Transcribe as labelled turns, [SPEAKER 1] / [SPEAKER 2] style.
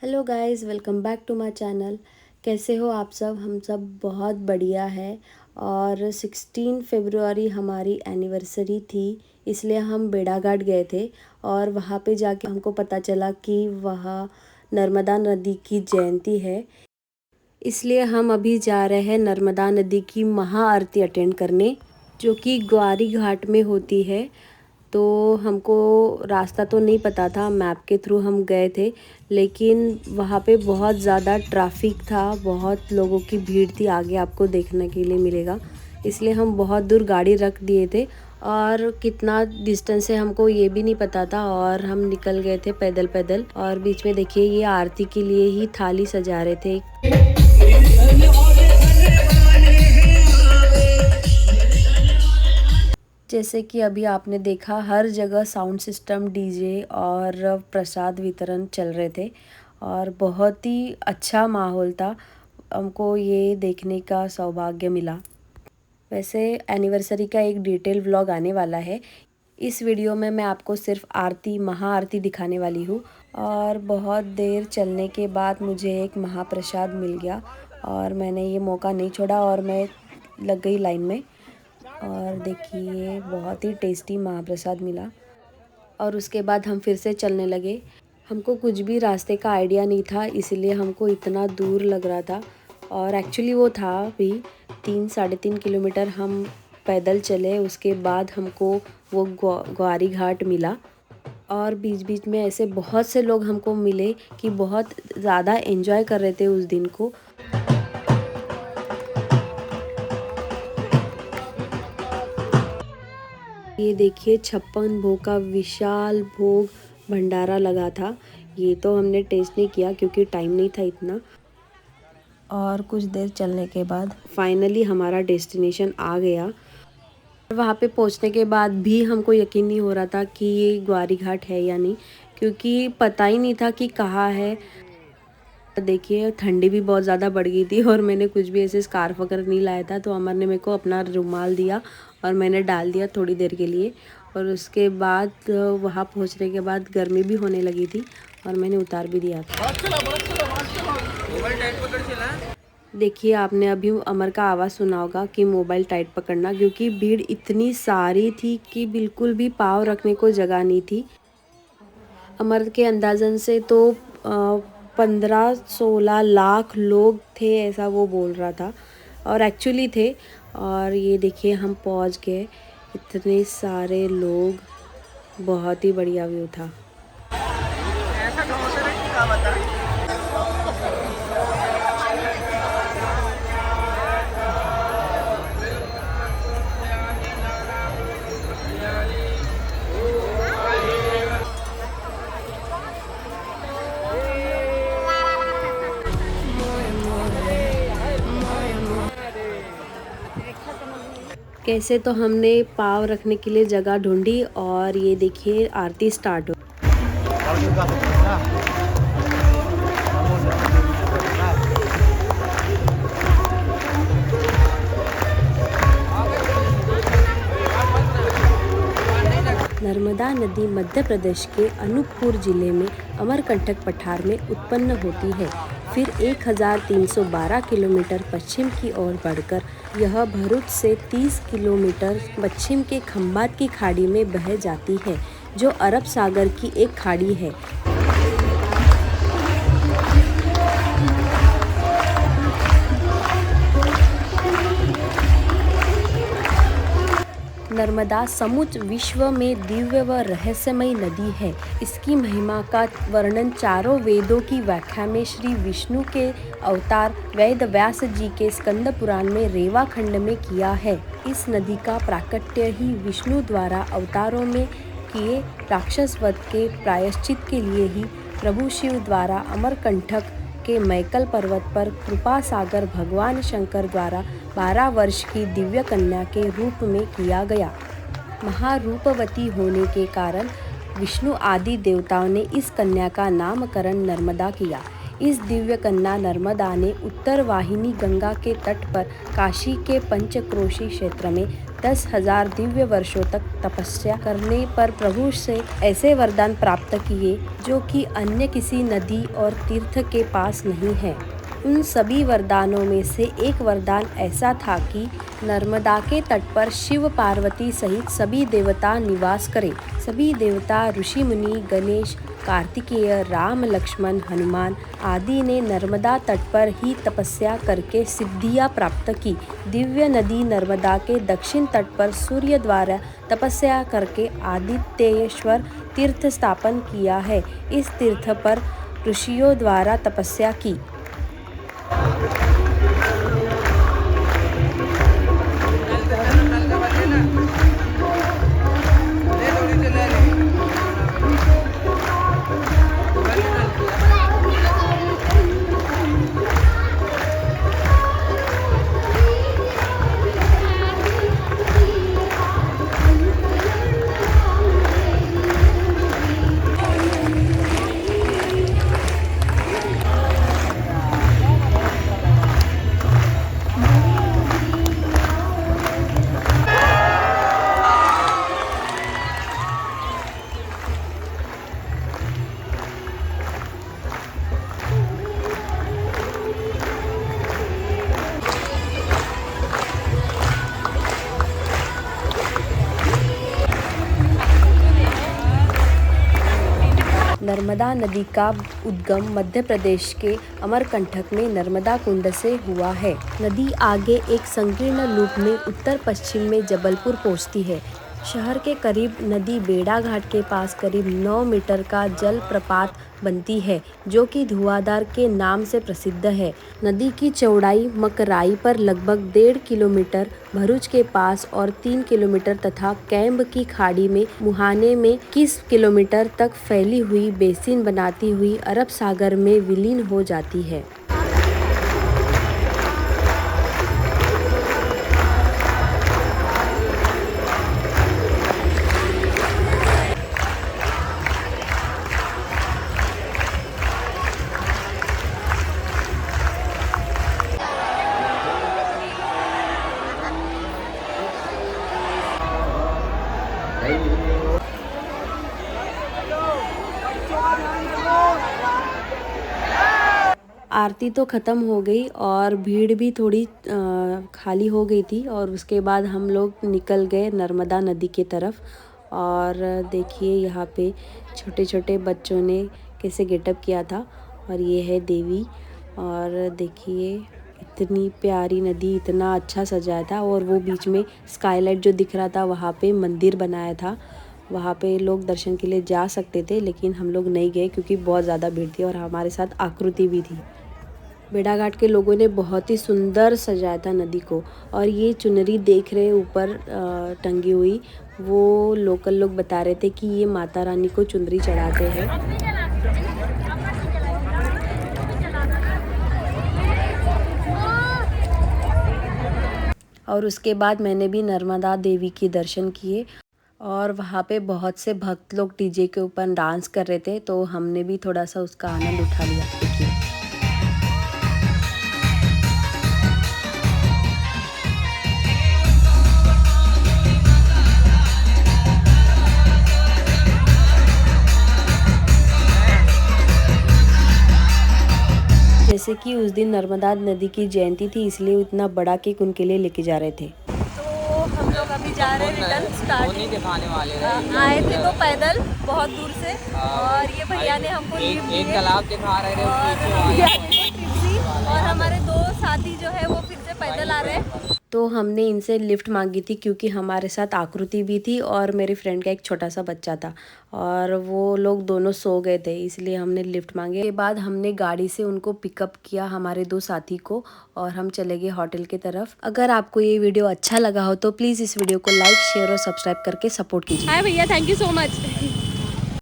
[SPEAKER 1] Hello guys, welcome back to my channel. कैसे हो आप सब? हम सब बहुत बढ़िया है। और 16 फरवरी हमारी एनिवर्सरी थी, इसलिए हम बेड़ा घाट गए थे। और वहाँ पे जाके हमको पता चला कि वहाँ नर्मदा नदी की जयंती है, इसलिए हम अभी जा रहे हैं नर्मदा नदी की महाआरती अटेंड करने, जो कि ग्वारी घाट में होती है। तो हमको रास्ता तो नहीं पता था, मैप के थ्रू हम गए थे, लेकिन वहाँ पे बहुत ज़्यादा ट्रैफिक था, बहुत लोगों की भीड़ थी, आगे आपको देखने के लिए मिलेगा। इसलिए हम बहुत दूर गाड़ी रख दिए थे और कितना डिस्टेंस है हमको ये भी नहीं पता था, और हम निकल गए थे पैदल पैदल। और बीच में देखिए ये आरती के लिए ही थाली सजा रहे थे। जैसे कि अभी आपने देखा, हर जगह साउंड सिस्टम, डीजे और प्रसाद वितरण चल रहे थे और बहुत ही अच्छा माहौल था। हमको ये देखने का सौभाग्य मिला। वैसे एनिवर्सरी का एक डिटेल व्लॉग आने वाला है। इस वीडियो में मैं आपको सिर्फ आरती, महाआरती दिखाने वाली हूँ। और बहुत देर चलने के बाद मुझे एक महाप्रसाद मिल गया और मैंने ये मौका नहीं छोड़ा और मैं लग गई लाइन में। और देखिए बहुत ही टेस्टी महाप्रसाद मिला। और उसके बाद हम फिर से चलने लगे। हमको कुछ भी रास्ते का आइडिया नहीं था, इसलिए हमको इतना दूर लग रहा था। और एक्चुअली वो था भी 3-3.5 किलोमीटर हम पैदल चले। उसके बाद हमको वो ग्वारी घाट मिला। और बीच बीच में ऐसे बहुत से लोग हमको मिले कि बहुत ज़्यादा एंजॉय कर रहे थे उस दिन को। ये देखिए 56 भोग का विशाल भोग भंडारा लगा था। ये तो हमने टेस्ट नहीं किया क्योंकि टाइम नहीं था इतना। और कुछ देर चलने के बाद फाइनली हमारा डेस्टिनेशन आ गया। वहाँ पे पहुँचने के बाद भी हमको यकीन नहीं हो रहा था कि ये ग्वारी घाट है या नहीं, क्योंकि पता ही नहीं था कि कहाँ है। देखिए ठंडी भी बहुत ज़्यादा बढ़ गई थी और मैंने कुछ भी ऐसे स्कार्फ वगैरह नहीं लाया था, तो अमर ने मेरे को अपना रुमाल दिया और मैंने डाल दिया थोड़ी देर के लिए। और उसके बाद वहाँ पहुँचने के बाद गर्मी भी होने लगी थी और मैंने उतार भी दिया था। देखिए आपने अभी अमर का आवाज़ सुना होगा कि मोबाइल टाइट पकड़ना, क्योंकि भीड़ इतनी सारी थी कि बिल्कुल भी पाँव रखने को जगह नहीं थी। अमर के अंदाज़न से तो 15-16 लाख लोग थे, ऐसा वो बोल रहा था, और एक्चुअली थे। और ये देखिए हम पहुंच गए, इतने सारे लोग, बहुत ही बढ़िया व्यू था। कैसे तो हमने पाँव रखने के लिए जगह ढूंढी और ये देखिए आरती स्टार्ट हो। नर्मदा नदी मध्य प्रदेश के अनूपपुर जिले में अमरकंटक पठार में उत्पन्न होती है। फिर 1312 किलोमीटर पश्चिम की ओर बढ़कर यह भरूच से 30 किलोमीटर पश्चिम के खंभात की खाड़ी में बह जाती है, जो अरब सागर की एक खाड़ी है। नर्मदा समूच विश्व में दिव्य व रहस्यमयी नदी है। इसकी महिमा का वर्णन चारों वेदों की व्याख्या में श्री विष्णु के अवतार वेद व्यास जी के स्कंद पुराण में रेवा खंड में किया है। इस नदी का प्राकट्य ही विष्णु द्वारा अवतारों में किए राक्षस वध के प्रायश्चित के लिए ही प्रभु शिव द्वारा अमरकंटक के मैकल पर्वत पर कृपा सागर भगवान शंकर द्वारा 12 वर्ष की दिव्य कन्या के रूप में किया गया। महारूपवती होने के कारण विष्णु आदि देवताओं ने इस कन्या का नामकरण नर्मदा किया। इस दिव्य कन्या नर्मदा ने उत्तर वाहिनी गंगा के तट पर काशी के पंचक्रोशी क्षेत्र में 10,000 दिव्य वर्षों तक तपस्या करने पर प्रभु से ऐसे वरदान प्राप्त किए जो कि अन्य किसी नदी और तीर्थ के पास नहीं है। उन सभी वरदानों में से एक वरदान ऐसा था कि नर्मदा के तट पर शिव पार्वती सहित सभी देवता निवास करें। सभी देवता, ऋषि मुनि, गणेश, कार्तिकेय, राम, लक्ष्मण, हनुमान आदि ने नर्मदा तट पर ही तपस्या करके सिद्धियां प्राप्त की। दिव्य नदी नर्मदा के दक्षिण तट पर सूर्य द्वारा तपस्या करके आदित्येश्वर तीर्थ स्थापन किया है। इस तीर्थ पर ऋषियों द्वारा तपस्या की। नर्मदा नदी का उद्गम मध्य प्रदेश के अमरकंटक में नर्मदा कुंड से हुआ है। नदी आगे एक संकीर्ण लूप में उत्तर पश्चिम में जबलपुर पहुंचती है। शहर के करीब नदी बेड़ा घाट के पास करीब 9 मीटर का जल प्रपात बनती है जो कि धुआंधार के नाम से प्रसिद्ध है। नदी की चौड़ाई मकराई पर लगभग 1.5 किलोमीटर, भरूच के पास और 3 किलोमीटर तथा कैम्ब की खाड़ी में मुहाने में 21 किलोमीटर तक फैली हुई बेसिन बनाती हुई अरब सागर में विलीन हो जाती है। आरती तो ख़त्म हो गई और भीड़ भी थोड़ी खाली हो गई थी और उसके बाद हम लोग निकल गए नर्मदा नदी के तरफ। और देखिए यहाँ पे छोटे छोटे बच्चों ने कैसे गेटअप किया था। और ये है देवी। और देखिए इतनी प्यारी नदी, इतना अच्छा सजाया था। और वो बीच में स्काईलाइट जो दिख रहा था वहाँ पे मंदिर बनाया था। वहाँ पे लोग दर्शन के लिए जा सकते थे लेकिन हम लोग नहीं गए क्योंकि बहुत ज़्यादा भीड़ थी और हमारे साथ आकृति भी थी। बेड़ा घाट के लोगों ने बहुत ही सुंदर सजाया था नदी को। और ये चुनरी देख रहे ऊपर टंगी हुई, वो लोकल लोग बता रहे थे कि ये माता रानी को चुनरी चढ़ाते हैं। और उसके बाद मैंने भी नर्मदा देवी के दर्शन किए और वहाँ पे बहुत से भक्त लोग डीजे के ऊपर डांस कर रहे थे तो हमने भी थोड़ा सा उसका आनंद उठा लिया। जैसे कि उस दिन नर्मदा नदी की जयंती थी इसलिए इतना बड़ा केक उनके लिए लेके जा रहे थे।
[SPEAKER 2] तो हम लोग अभी जा रहे हैं रिटर्न स्टार्ट। आए थे तो पैदल बहुत दूर से और ये भैया ने हमको एक तालाब दिखा रहे और हमारे 2 साथी जो है वो फिर से पैदल आ रहे हैं।
[SPEAKER 1] तो हमने इनसे लिफ्ट मांगी थी क्योंकि हमारे साथ आकृति भी थी और मेरे फ्रेंड का एक छोटा सा बच्चा था और वो लोग दोनों सो गए थे इसलिए हमने लिफ्ट मांगे। के बाद हमने गाड़ी से उनको पिकअप किया, हमारे 2 साथी को, और हम चले गए होटल की तरफ। अगर आपको ये वीडियो अच्छा लगा हो तो प्लीज़ इस वीडियो को लाइक, शेयर और सब्सक्राइब करके सपोर्ट कीजिए।
[SPEAKER 2] हाय भैया, थैंक यू सो मच।